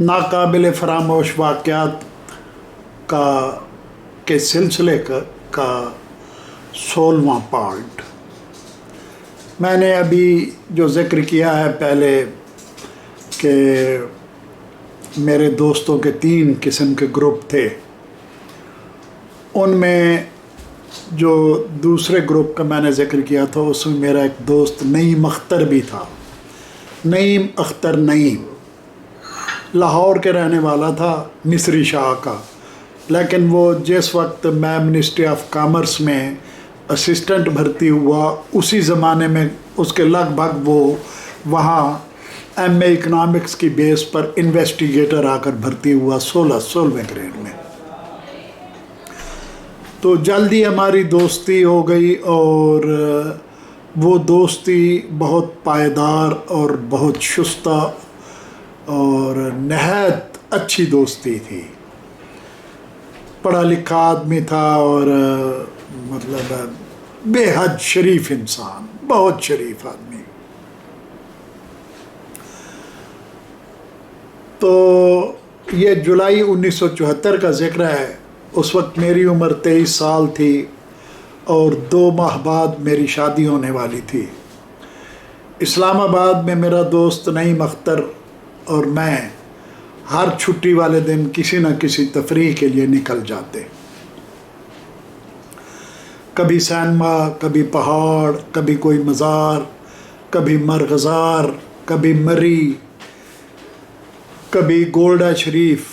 नाकाबिल फरामोश वाक़यात के सिलसिले का 16वां पार्ट। मैंने अभी जो ज़िक्र किया है पहले कि मेरे दोस्तों के 3 किस्म के ग्रुप थे, उनमें जो दूसरे ग्रुप का मैंने ज़िक्र किया था उसमें मेरा एक दोस्त नईम अख्तर भी था। नईम अख्तर नईम लाहौर के रहने वाला था, मिस्री शाह का, लेकिन वो जिस वक्त मैं मिनिस्ट्री ऑफ कॉमर्स में असिस्टेंट भर्ती हुआ उसी ज़माने में उसके लगभग वो वहाँ एमए इकनॉमिक्स की बेस पर इन्वेस्टिगेटर आकर भर्ती हुआ 16वें ग्रेड में। तो जल्दी हमारी दोस्ती हो गई और वो दोस्ती बहुत पायदार और बहुत शुस्ता और नहायत अच्छी दोस्ती थी। पढ़ा लिखा आदमी था और मतलब बेहद शरीफ इंसान, बहुत शरीफ आदमी। तो ये जुलाई 1974 का ज़िक्र है। उस वक्त मेरी उम्र 23 साल थी और 2 माह बाद मेरी शादी होने वाली थी। इस्लामाबाद में मेरा दोस्त नईम अख्तर और मैं हर छुट्टी वाले दिन किसी न किसी तफरीह के लिए निकल जाते। कभी सैनमा, कभी पहाड़, कभी कोई मज़ार, कभी मरगज़ार, कभी मरी, कभी गोल्डा शरीफ,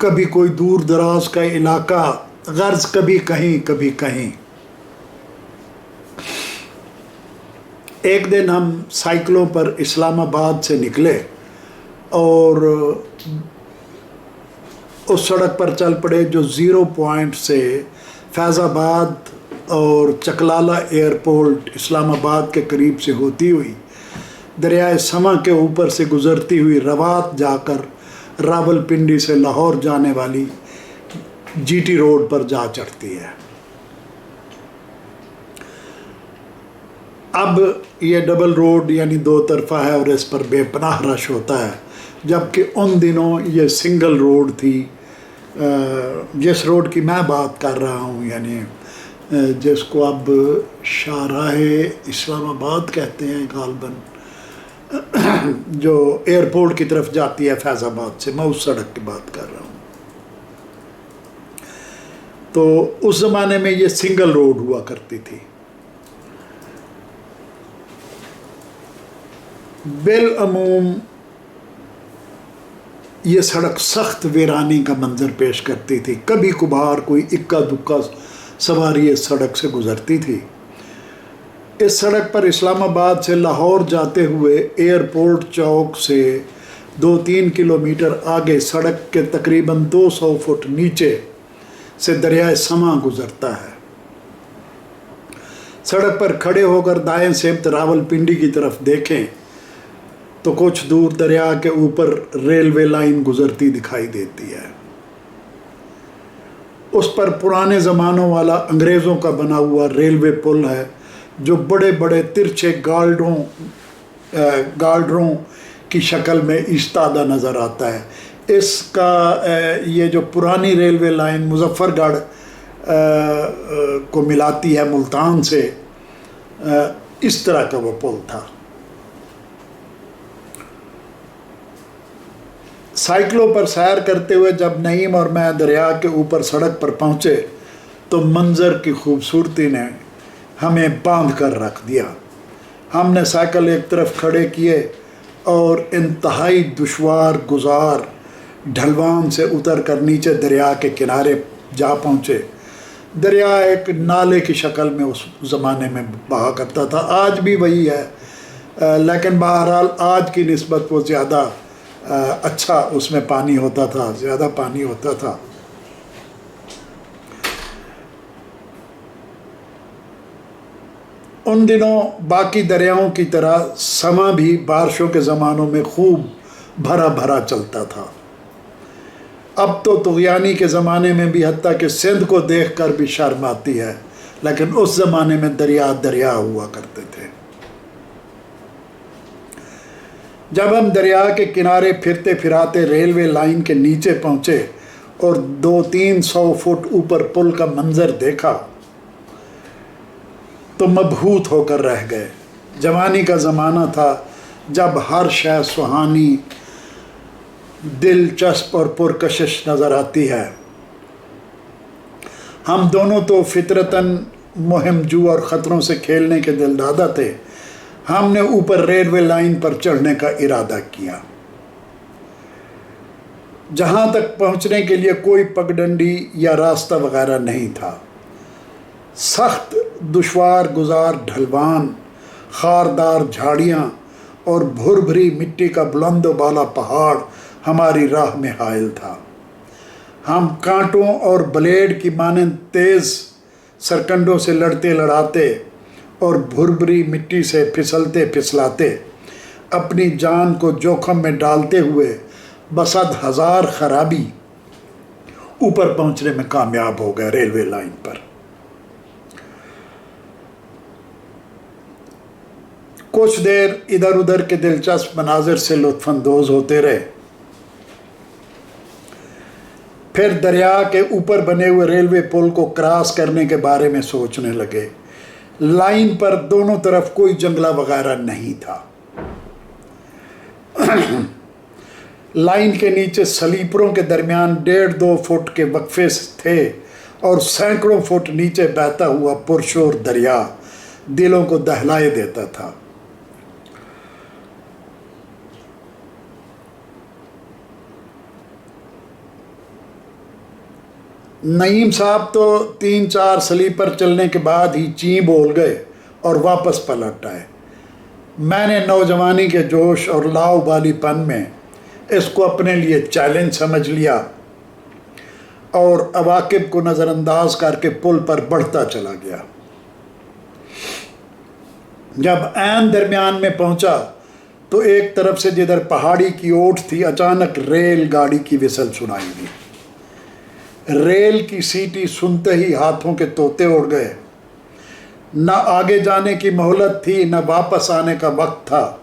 कभी कोई दूर दराज का इलाका, गर्ज कभी कहीं कभी कहीं। एक दिन हम साइकिलों पर इस्लामाबाद से निकले और उस सड़क पर चल पड़े जो 0 पॉइंट से फैज़ाबाद और चकलाला एयरपोर्ट इस्लामाबाद के करीब से होती हुई दरियाए समा के ऊपर से गुज़रती हुई रवात जाकर रावलपिंडी से लाहौर जाने वाली जीटी रोड पर जा चढ़ती है। अब ये डबल रोड यानी 2 तरफ़ा है और इस पर बेपनाह रश होता है, जबकि उन दिनों ये सिंगल रोड थी। जिस रोड की मैं बात कर रहा हूँ यानी जिसको अब शाहराहे इस्लामाबाद कहते हैं गालबन, जो एयरपोर्ट की तरफ जाती है फैज़ाबाद से, मैं उस सड़क की बात कर रहा हूँ। तो उस ज़माने में ये सिंगल रोड हुआ करती थी। बिलअमूम ये सड़क सख्त वीरानी का मंजर पेश करती थी। कभी कभार कोई इक्का दुक्का सवारी इस सड़क से गुज़रती थी। इस सड़क पर इस्लामाबाद से लाहौर जाते हुए एयरपोर्ट चौक से 2-3 किलोमीटर आगे सड़क के तकरीबन 200 फुट नीचे से दरियाए समा गुज़रता है। सड़क पर खड़े होकर दाएं सिमत रावलपिंडी की तरफ देखें तो कुछ दूर दरिया के ऊपर रेलवे लाइन गुज़रती दिखाई देती है। उस पर पुराने ज़मानों वाला अंग्रेज़ों का बना हुआ रेलवे पुल है जो बड़े बड़े तिरछे गार्डरों की शक्ल में इस्तादा नज़र आता है। इसका ये जो पुरानी रेलवे लाइन मुजफ्फरगढ़ को मिलाती है मुल्तान से, इस तरह का वो पुल था। साइकिलों पर सैर करते हुए जब नईम और मैं दरिया के ऊपर सड़क पर पहुँचे तो मंज़र की खूबसूरती ने हमें बांध कर रख दिया। हमने साइकिल एक तरफ खड़े किए और इंतहाई दुश्वार गुजार ढलवान से उतर कर नीचे दरिया के किनारे जा पहुँचे। दरिया एक नाले की शक्ल में उस ज़माने में बहा करता था, आज भी वही है, लेकिन बहरहाल आज की निस्बत वो ज़्यादा अच्छा उसमें पानी होता था, ज़्यादा पानी होता था। उन दिनों बाकी दरियाओं की तरह समा भी बारिशों के ज़मानों में खूब भरा भरा चलता था। अब तो तुग़यानी के ज़माने में भी हत्ता कि सिंध को देखकर भी शर्म आती है, लेकिन उस ज़माने में दरिया दरिया हुआ करते थे। जब हम दरिया के किनारे फिरते फिराते रेलवे लाइन के नीचे पहुंचे और 200-300 फुट ऊपर पुल का मंजर देखा तो मबहूत होकर रह गए। जवानी का ज़माना था जब हर शय सुहानी, दिलचस्प और पुरकशिश नज़र आती है। हम दोनों तो फितरतन मुहिमजू और ख़तरों से खेलने के दिलदादा थे। हमने ऊपर रेलवे लाइन पर चढ़ने का इरादा किया। जहाँ तक पहुँचने के लिए कोई पगडंडी या रास्ता वगैरह नहीं था। सख्त दुश्वार गुजार ढलवान, खारदार झाड़ियाँ और भुरभरी मिट्टी का बुलंद बाला पहाड़ हमारी राह में हायल था। हम कांटों और ब्लेड की मानंद तेज़ सरकंडों से लड़ते लड़ाते और भुरभरी मिट्टी से फिसलते फिसलाते अपनी जान को जोखम में डालते हुए बसद हज़ार खराबी ऊपर पहुंचने में कामयाब हो गए रेलवे लाइन पर। कुछ देर इधर उधर के दिलचस्प मनाजिर से लुत्फ़अंदोज़ होते रहे। फिर दरिया के ऊपर बने हुए रेलवे पुल को क्रॉस करने के बारे में सोचने लगे। लाइन पर दोनों तरफ कोई जंगला वगैरह नहीं था। लाइन के नीचे स्लीपरों के दरमियान 1.5-2 फुट के वक्फे थे और सैकड़ों फुट नीचे बहता हुआ पुरशोर दरिया दिलों को दहलाए देता था। नईम साहब तो 3-4 स्लीपर चलने के बाद ही ची बोल गए और वापस पलट आए। मैंने नौजवानी के जोश और लाउबालीपन में इसको अपने लिए चैलेंज समझ लिया और अवाकिब को नज़रअंदाज करके पुल पर बढ़ता चला गया। जब ऐन दरमियान में पहुंचा तो एक तरफ से जिधर पहाड़ी की ओट थी अचानक रेल गाड़ी की विसल सुनाई दी। रेल की सीटी सुनते ही हाथों के तोते उड़ गए। न आगे जाने की मोहलत थी, न वापस आने का वक्त था।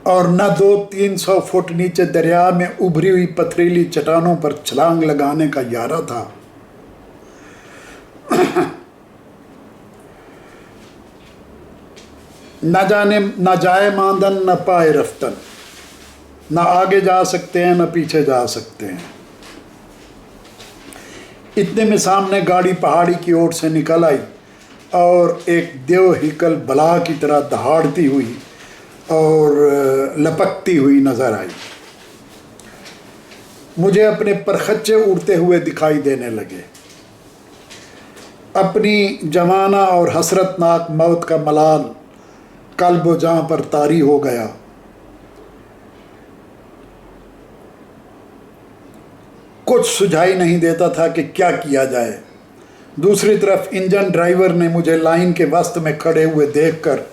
और न 200-300 फुट नीचे दरिया में उभरी हुई पथरीली चट्टानों पर छलांग लगाने का यारा था। न जाने न जाए मांदन न पाए रफ्तन, न आगे जा सकते हैं न पीछे जा सकते हैं। इतने में सामने गाड़ी पहाड़ी की ओर से निकल आई और एक देवहिकल बला की तरह दहाड़ती हुई और लपकती हुई नज़र आई। मुझे अपने परखच्चे उड़ते हुए दिखाई देने लगे। अपनी जवाना और हसरतनाक मौत का मलाल कल्ब व जाँ पर तारी हो गया। कुछ सुझाई नहीं देता था कि क्या किया जाए। दूसरी तरफ इंजन ड्राइवर ने मुझे लाइन के वस्त में खड़े हुए देखकर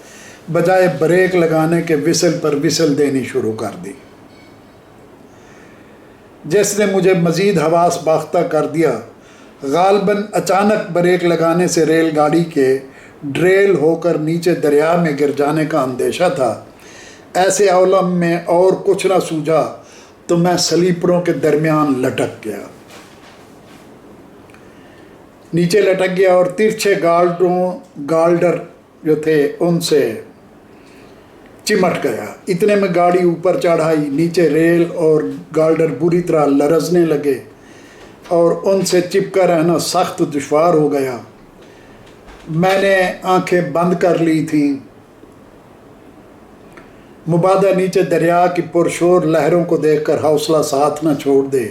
बजाय ब्रेक लगाने के विसल पर विसल देनी शुरू कर दी, जिसने मुझे मज़ीद हवास बाख्ता कर दिया। गालबन अचानक ब्रेक लगाने से रेलगाड़ी के ड्रेल होकर नीचे दरिया में गिर जाने का अंदेशा था। ऐसे औलम में और कुछ ना सूझा तो मैं स्लीपरों के दरमियान लटक गया, नीचे लटक गया और तिरछे गाल्डर जो थे उनसे चिमट गया। इतने में गाड़ी ऊपर चढ़ाई, नीचे रेल और गाल्डर बुरी तरह लरजने लगे और उनसे चिपका रहना सख्त दुश्वार हो गया। मैंने आंखें बंद कर ली थीं। मुबादा नीचे दरिया की पुरशोर लहरों को देखकर हौसला साथ न छोड़ दे।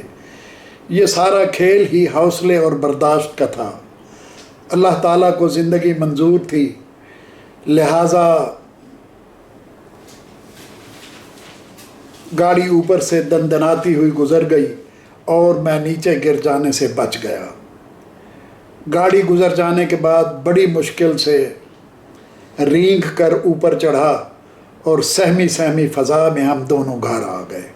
ये सारा खेल ही हौसले और बर्दाश्त का था। अल्लाह ताला को ज़िंदगी मंजूर थी, लिहाजा गाड़ी ऊपर से दंदनाती हुई गुजर गई और मैं नीचे गिर जाने से बच गया। गाड़ी गुजर जाने के बाद बड़ी मुश्किल से रेंग कर ऊपर चढ़ा और सहमी सहमी फ़ज़ा में हम दोनों घर आ गए।